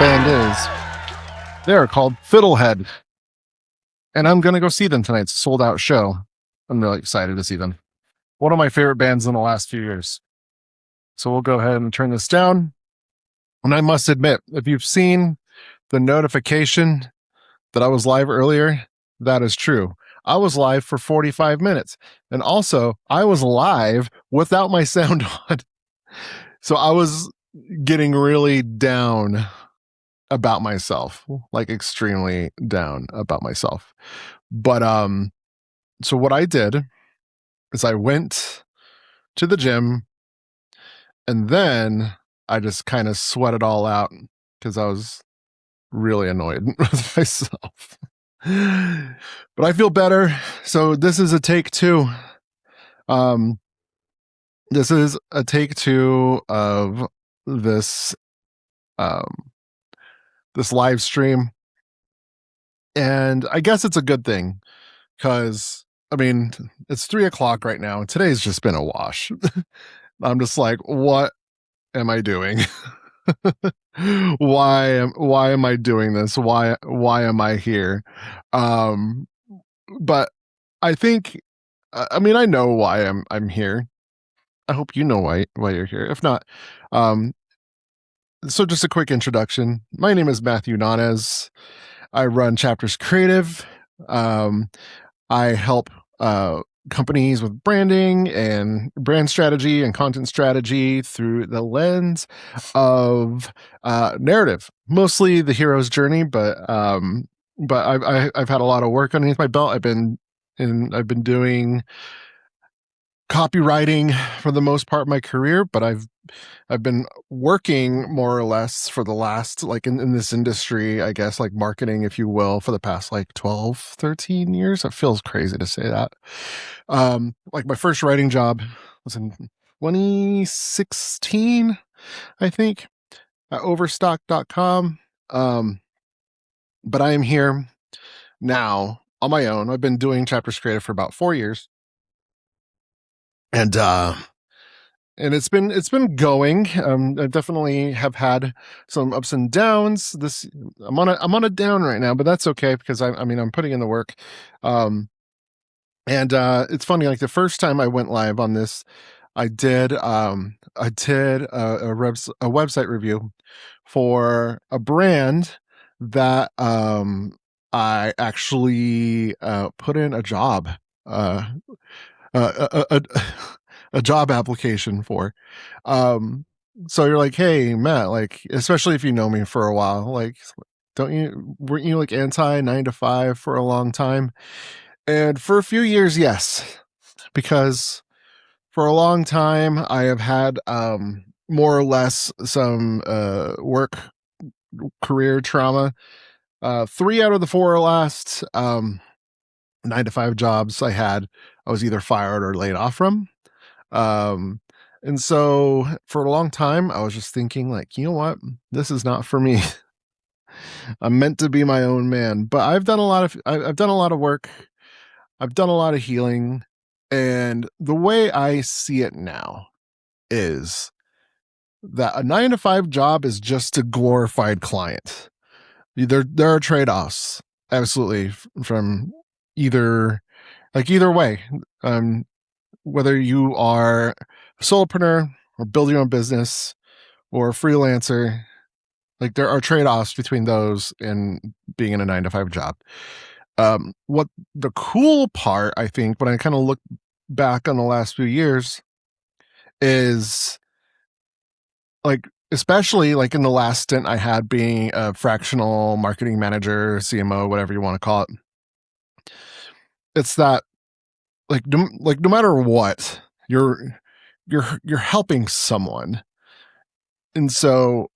band is. They're called Fiddlehead, and I'm going to go see them tonight. It's a sold out show. I'm really excited to see them. One of my favorite bands in the last few years. So we'll go ahead and turn this down. And I must admit, if you've seen the notification that I was live earlier, that is true. I was live for 45 minutes. And also, I was live without my sound on. So I was getting really down about myself, like extremely down about myself. But so what I did is I went to the gym and then I just kind of sweat it all out because I was really annoyed with myself. But I feel better. So this is a take two. This is a take two of this this live stream. And I guess it's a good thing because I mean it's 3:00 right now. Today's just been a wash. I'm just like, what am I doing? why am I doing this? Why am I here? But I think I mean I know why I'm here. I hope you know why you're here. If not, so just a quick introduction. My name is Matthew Nanez. I run Chapters Creative. I help companies with branding and brand strategy and content strategy through the lens of narrative, mostly the hero's journey. But I've had a lot of work underneath my belt. I've been doing copywriting for the most part of my career, but I've been working more or less for the last, like in this industry, I guess, like marketing, if you will, for the past like 12, 13 years. It feels crazy to say that. Like my first writing job was in 2016, I think, at overstock.com. But I am here now on my own. I've been doing Chapters Creative for about 4 years. And it's been going. I definitely have had some ups and downs. I'm on a down right now, but that's okay because I'm putting in the work. And it's funny. Like the first time I went live on this, I did a website review for a brand that I actually put in a job. A job application for. So you're like, hey Matt, like especially if you know me for a while, like weren't you like anti 9 to 5 for a long time? And for a few years, yes, because for a long time I have had more or less some work career trauma. 3 out of the 4 last 9 to 5 jobs I had, I was either fired or laid off from. And so for a long time, I was just thinking like, you know what? This is not for me. I'm meant to be my own man, but I've done a lot of work. I've done a lot of healing. And the way I see it now is that a 9 to 5 job is just a glorified client. There are trade-offs, absolutely, from either way. Whether you are a solopreneur or build your own business or a freelancer, like there are trade-offs between those and being in a 9 to 5 job. What the cool part, I think, when I kind of look back on the last few years is like, especially like in the last stint I had being a fractional marketing manager, CMO, whatever you want to call it. It's that no matter what, you're helping someone. And so,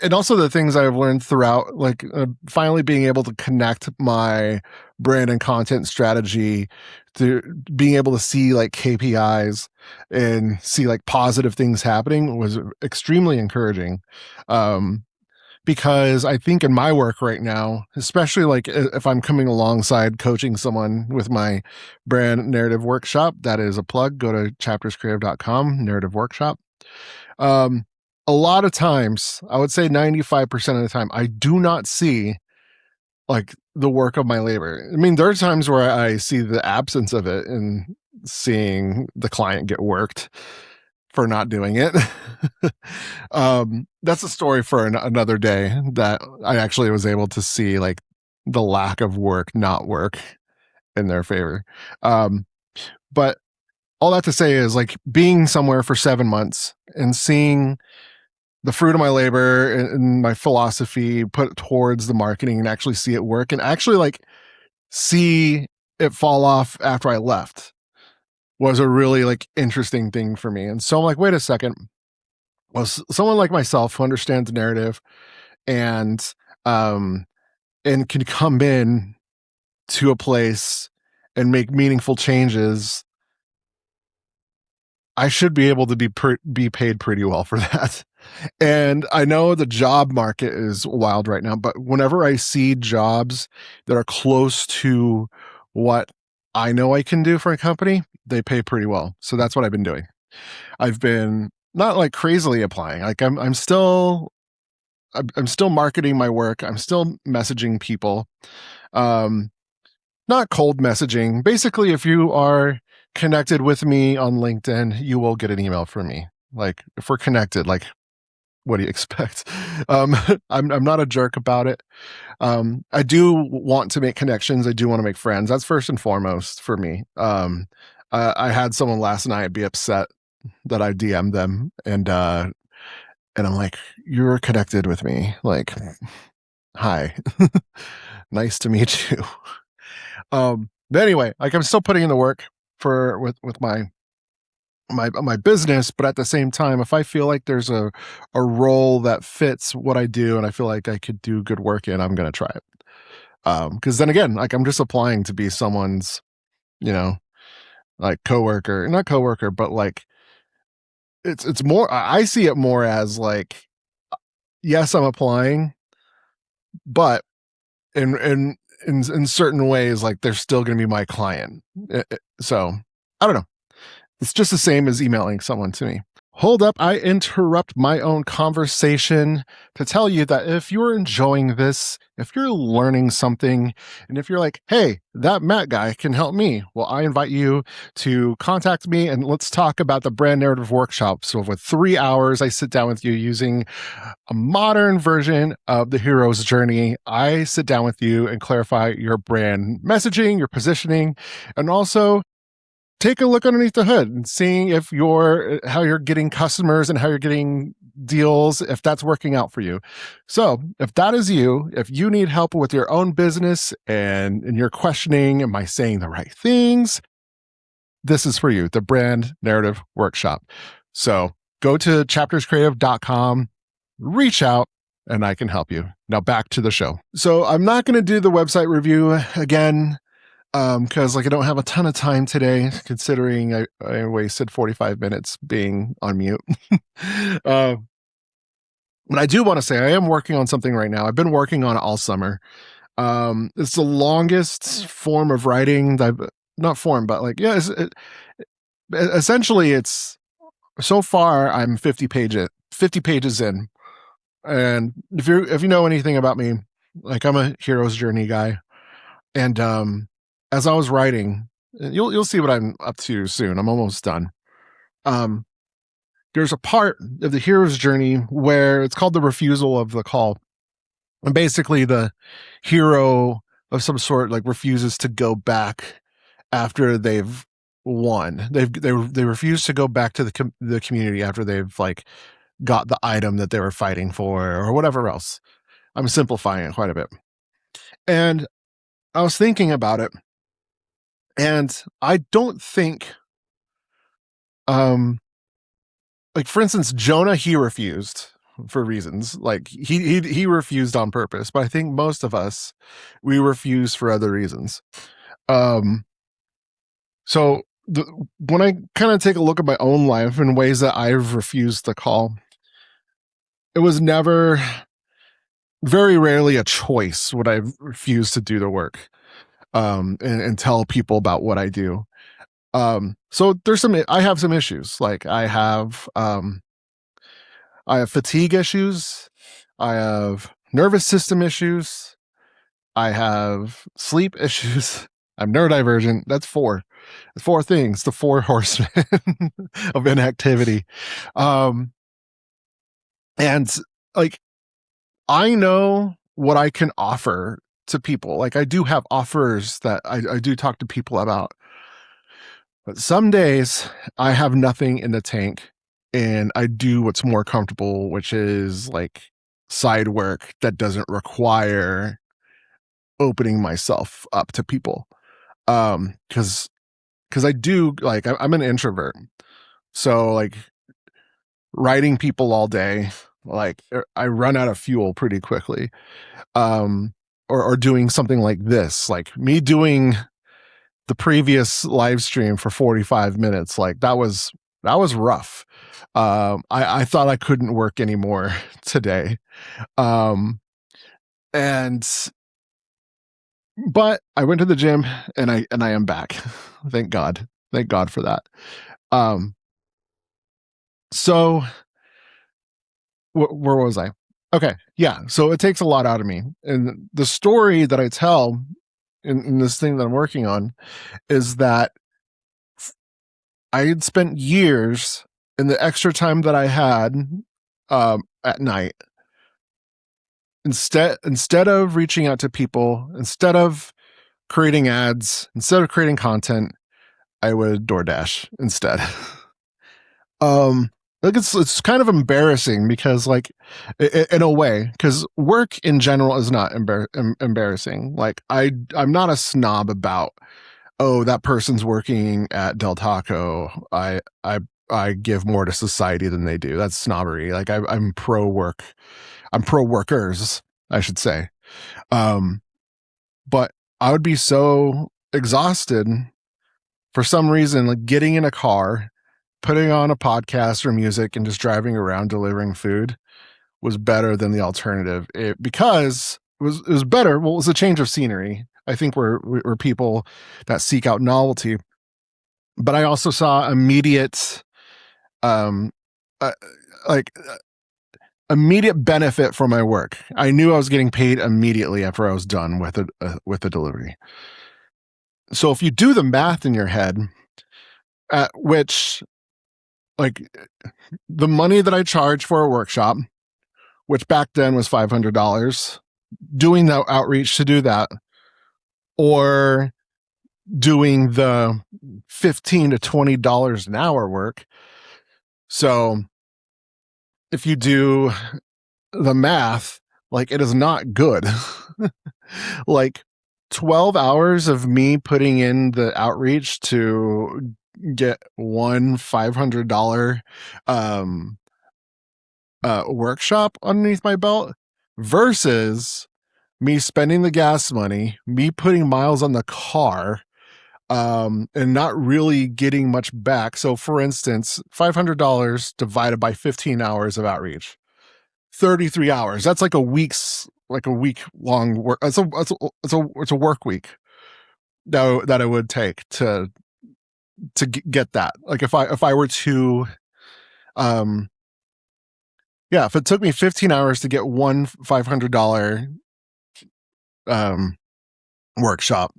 and also the things I've learned throughout, like finally being able to connect my brand and content strategy to being able to see like KPIs and see like positive things happening was extremely encouraging. Because I think in my work right now, especially like if I'm coming alongside coaching someone with my brand narrative workshop, that is a plug. Go to chapterscreative.com, narrative workshop. a lot of times, I would say 95% of the time, I do not see like the work of my labor. I mean, there are times where I see the absence of it and seeing the client get worked for not doing it. That's a story for another day, that I actually was able to see like the lack of work not work in their favor. Um, but all that to say is like being somewhere for 7 months and seeing the fruit of my labor and my philosophy put towards the marketing and actually see it work and actually like see it fall off after I left was a really like interesting thing for me. And so I'm like, wait a second. Well, someone like myself who understands the narrative and um and can come in to a place and make meaningful changes, I should be able to be paid pretty well for that. And I know the job market is wild right now, but whenever I see jobs that are close to what I know I can do for a company, they pay pretty well. So that's what I've been doing. I've been not like crazily applying. Like I'm still marketing my work. I'm still messaging people. Um, Not cold messaging. Basically, if you are connected with me on LinkedIn, you will get an email from me. Like if we're connected, like what do you expect? Um, I'm not a jerk about it. I do want to make connections. I do want to make friends. That's first and foremost for me. I had someone last night be upset that I DM'd them, and I'm like, "You're connected with me. Like, hi, nice to meet you." But anyway, like I'm still putting in the work for with my business, but at the same time, if I feel like there's a role that fits what I do and I feel like I could do good work in, I'm gonna try it. Because then again, like I'm just applying to be someone's, you know, like coworker, not coworker, but like it's more. I see it more as like, yes, I'm applying, but in certain ways, like they're still gonna be my client. So I don't know. It's just the same as emailing someone to me. Hold up, I interrupt my own conversation to tell you that if you're enjoying this, if you're learning something, and if you're like, hey, that Matt guy can help me, well, I invite you to contact me and let's talk about the brand narrative workshop. So, with 3 hours, I sit down with you using a modern version of the hero's journey. I sit down with you and clarify your brand messaging, your positioning, and also take a look underneath the hood and seeing if you're how you're getting customers and how you're getting deals, if that's working out for you. So if that is you, if you need help with your own business and you're questioning, am I saying the right things, this is for you, the brand narrative workshop. So go to chapterscreative.com, reach out, and I can help you. Now back to the show. So I'm not going to do the website review again, because like I don't have a ton of time today, considering I wasted 45 minutes being on mute. uh, but I do want to say I am working on something right now. I've been working on it all summer. It's the longest form of writing that I've not form, but like yeah, essentially it's so far I'm 50 pages in, and if you know anything about me, like I'm a hero's journey guy. And as I was writing, you'll see what I'm up to soon. I'm almost done. Um, there's a part of the hero's journey where it's called the refusal of the call, and basically the hero of some sort like refuses to go back after they've won. They refuse to go back to the community after they've like got the item that they were fighting for or whatever else. I'm simplifying it quite a bit, and I was thinking about it. And I don't think, um, like for instance, Jonah, he refused for reasons like he refused on purpose. But I think most of us, we refuse for other reasons. Um, so when I kind of take a look at my own life in ways that I've refused the call, it was never, very rarely a choice when I refused to do the work, and tell people about what I do. So I have some issues. Like I have fatigue issues. I have nervous system issues. I have sleep issues. I'm neurodivergent. That's four things, the four horsemen of inactivity. And like, I know what I can offer to people. Like, I do have offers that I do talk to people about. But some days I have nothing in the tank and I do what's more comfortable, which is like side work that doesn't require opening myself up to people. Because I do like I'm an introvert. So like writing people all day, like I run out of fuel pretty quickly. Or doing something like this, like me doing the previous live stream for 45 minutes, like that was rough. I thought I couldn't work anymore today. Um, and but I went to the gym and I am back. Thank God. Thank God for that. Um, so where was I? Okay, yeah. So it takes a lot out of me, and the story that I tell in this thing that I'm working on is that I had spent years in the extra time that I had at night. Instead of reaching out to people, instead of creating ads, instead of creating content, I would DoorDash instead. Like it's kind of embarrassing because like in a way, because work in general is not embarrassing. Like I'm not a snob about, oh, that person's working at Del Taco. I give more to society than they do. That's snobbery. Like I'm pro work. I'm pro workers, I should say. Um, but I would be so exhausted for some reason, like getting in a car, putting on a podcast or music, and just driving around delivering food was better than the alternative. Because it was better. Well, it was a change of scenery. I think we're people that seek out novelty, but I also saw immediate, um, uh, like immediate benefit from my work. I knew I was getting paid immediately after I was done with the delivery. So if you do the math in your head, at which like the money that I charge for a workshop, which back then was $500, doing the outreach to do that, or doing the $15 to $20 an hour work. So if you do the math, like it is not good. Like 12 hours of me putting in the outreach to get one $500 um workshop underneath my belt versus me spending the gas money, me putting miles on the car, and not really getting much back. So for instance, $500 divided by 15 hours of outreach, 33 hours. That's like a week long work. It's a work week that it would take to get that. Like if I were to, um, yeah, if it took me 15 hours to get one $500 um workshop,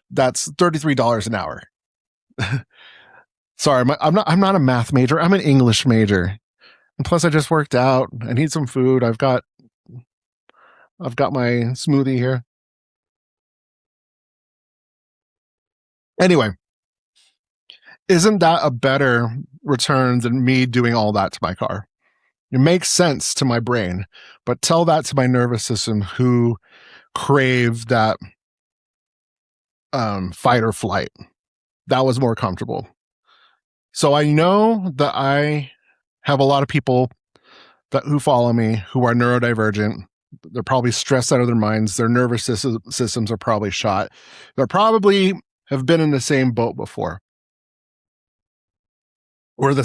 that's $33 an hour. Sorry, I'm not a math major. I'm an English major. And plus I just worked out. I need some food. I've got my smoothie here. Anyway, isn't that a better return than me doing all that to my car? It makes sense to my brain, but tell that to my nervous system who crave that fight or flight. That was more comfortable. So I know that I have a lot of people who follow me who are neurodivergent. They're probably stressed out of their minds. Their nervous systems are probably shot. They're probably have been in the same boat before, where than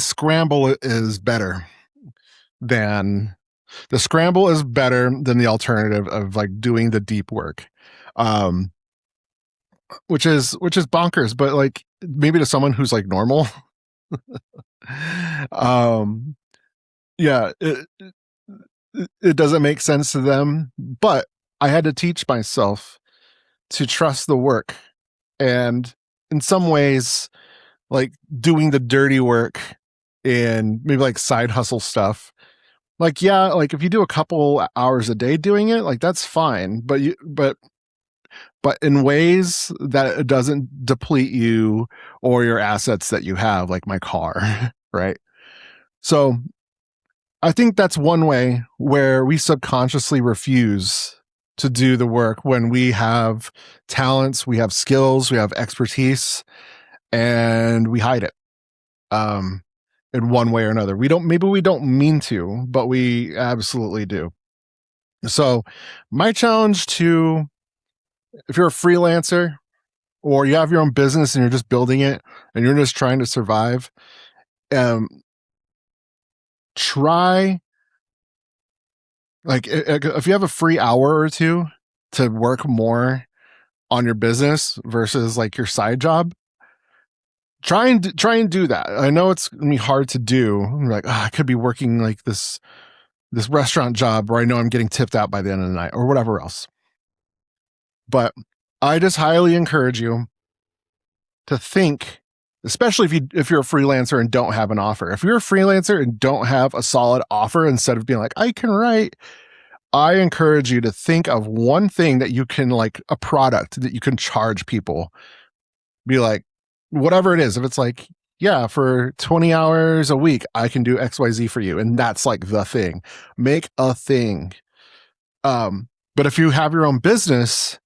the scramble is better than the alternative of like doing the deep work, um, which is bonkers. But like maybe to someone who's like normal, um, Yeah, it doesn't make sense to them, but I had to teach myself to trust the work. And in some ways, like doing the dirty work and maybe like side hustle stuff. Like, yeah, like if you do a couple hours a day doing it, like that's fine. But in ways that it doesn't deplete you or your assets that you have, like my car, right? So I think that's one way where we subconsciously refuse to do the work when we have talents, we have skills, we have expertise, and we hide it in one way or another. Maybe we don't mean to, but we absolutely do. So, my challenge to, if you're a freelancer or you have your own business and you're just building it and you're just trying to survive, um, try, like, if you have a free hour or two to work more on your business versus like your side job, try and do that. I know it's gonna be hard to do. You're like, I could be working like this restaurant job where I know I'm getting tipped out by the end of the night or whatever else. But I just highly encourage you to think, especially if you're a freelancer and don't have an offer. If you're a freelancer and don't have a solid offer, instead of being like, I can write, I encourage you to think of one thing that you can, like a product that you can charge people. Be like, whatever it is, if it's like, yeah, for 20 hours a week, I can do XYZ for you. And that's like the thing. Make a thing. But if you have your own business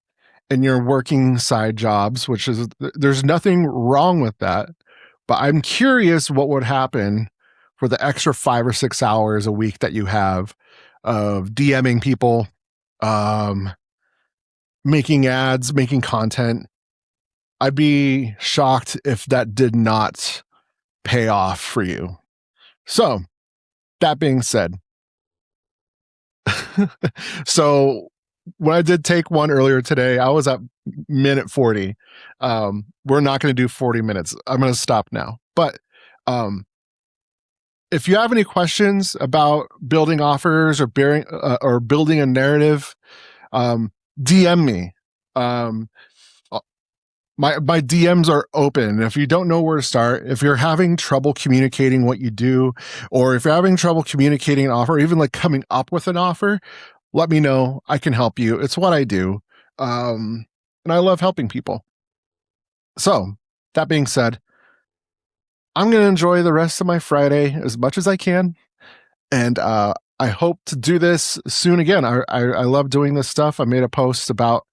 and you're working side jobs, which is, there's nothing wrong with that. But I'm curious what would happen for the extra 5 or 6 hours a week that you have of DMing people, um, making ads, making content. I'd be shocked if that did not pay off for you. So, that being said, so when I did take one earlier today, I was at minute 40. We're not going to do 40 minutes. I'm going to stop now. But if you have any questions about building offers or building a narrative, DM me. My DMs are open. If you don't know where to start, if you're having trouble communicating what you do, or if you're having trouble communicating an offer, or even like coming up with an offer, let me know. I can help you. It's what I do. And I love helping people. So, that being said, I'm going to enjoy the rest of my Friday as much as I can. And I hope to do this soon again. I love doing this stuff. I made a post about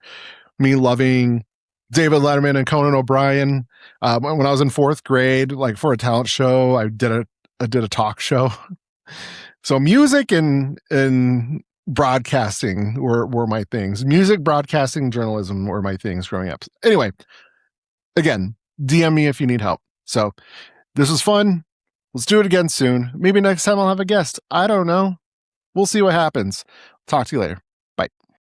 me loving David Letterman and Conan O'Brien. When I was in fourth grade, like for a talent show, I did a talk show. So music and broadcasting were my things. Music, broadcasting, journalism were my things growing up. Anyway, again, DM me if you need help. So this was fun. Let's do it again soon. Maybe next time I'll have a guest. I don't know. We'll see what happens. Talk to you later.